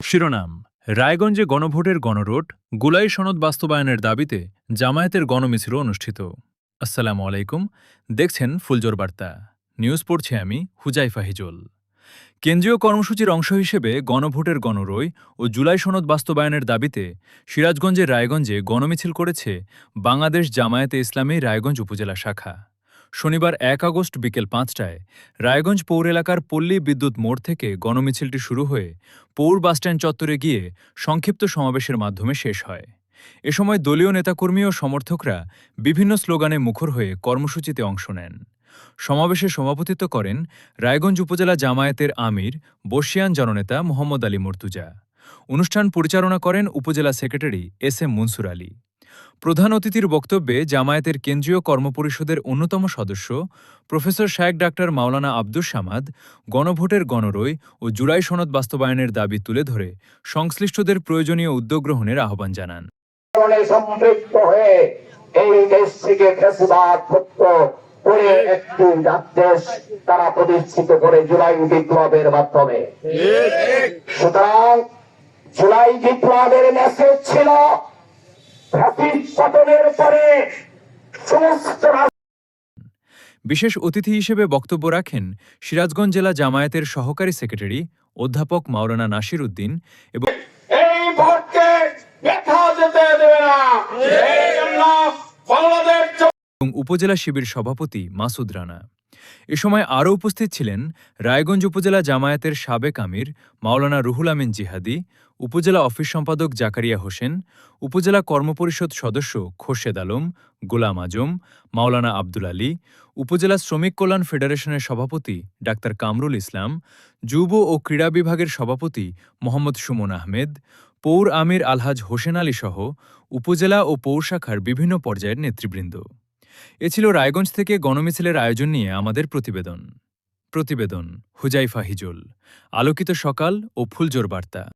শিরোনাম রায়গঞ্জে গণভোটের গণরোট গুলাই সনদ বাস্তবায়নের দাবিতে জামায়াতের গণমিছিল অনুষ্ঠিত। আসসালামু আলাইকুম, দেখছেন ফুলজোর বার্তা নিউজ, পড়ছি আমি হুজাইফা হিজুল। কেন্দ্রীয় কর্মসূচির অংশ হিসেবে গণভোটের গণরোয় ও জুলাই সনদ বাস্তবায়নের দাবিতে সিরাজগঞ্জের রায়গঞ্জে গণমিছিল করেছে বাংলাদেশ জামায়াতে ইসলামী রায়গঞ্জ উপজেলা শাখা। শনিবার ১ আগস্ট বিকেল ৫টায় রায়গঞ্জ পৌর এলাকার পল্লী বিদ্যুৎ মোড় থেকে গণমিছিলটি শুরু হয়ে পৌর বাসস্ট্যান্ড চত্বরে গিয়ে সংক্ষিপ্ত সমাবেশের মাধ্যমে শেষ হয়। এ সময় দলীয় নেতাকর্মী ও সমর্থকরা বিভিন্ন স্লোগানে মুখর হয়ে কর্মসূচিতে অংশ নেন। সমাবেশে সভাপতিত্ব করেন রায়গঞ্জ উপজেলা জামায়াতের আমির বর্ষিয়ান জননেতা মোহাম্মদ আলী মর্তুজা। অনুষ্ঠান পরিচালনা করেন উপজেলা সেক্রেটারি এস.এম. মনসুর আলী। প্রধান অতিথির বক্তব্যে জামায়াতের কেন্দ্রীয় কর্মপরিষদের অন্যতম সদস্য প্রফেসর শায়েখ ডাক্তার মাওলানা আব্দুস সামাদ গণভোটের গণরোয় ও জুলাই সনদ বাস্তবায়নের দাবি তুলে ধরে সংশ্লিষ্টদের প্রয়োজনীয় উদ্যোগ গ্রহণের আহ্বান জানান। সম্পৃক্ত হয়ে এই দেশ থেকে ফ্যাসিবাদ মুক্ত করে একটি দেশ তারা প্রতিষ্ঠিত করে জুলাই বিপ্লবের মাধ্যমে। সুতরাং জুলাই বিপ্লবের মেসেজ ছিল পতনের পরে সমস্ত। বিশেষ অতিথি হিসেবে বক্তব্য রাখেন সিরাজগঞ্জ জেলা জামায়াতের সহকারী সেক্রেটারি অধ্যাপক মাওলানা নাসির উদ্দিন এবং এই ভোটকে ব্যথা যেতে দেবে না, এই জন্য বাংলাদেশ উপজেলা শিবির সভাপতি মাসুদ রানা। এ সময় আরও উপস্থিত ছিলেন রায়গঞ্জ উপজেলা জামায়াতের সাবেক আমির মাওলানা রুহুল আমিন জিহাদি, উপজেলা অফিস সম্পাদক জাকারিয়া হোসেন, উপজেলা কর্মপরিষদ সদস্য খোরশেদ আলম, গোলাম আজম, মাওলানা আব্দুল আলী, উপজেলা শ্রমিক কল্যাণ ফেডারেশনের সভাপতি ডাক্তার কামরুল ইসলাম, যুব ও ক্রীড়া বিভাগের সভাপতি মোহাম্মদ সুমন আহমেদ, পৌর আমির আলহাজ হোসেন আলী সহ উপজেলা ও পৌর শাখার বিভিন্ন পর্যায়ের নেতৃবৃন্দ। এ ছিল রায়গঞ্জ থেকে গণমিছিলের আয়োজন নিয়ে আমাদের প্রতিবেদন হুজাইফা হিজুল, আলোকিত সকাল ও ফুলজোর বার্তা।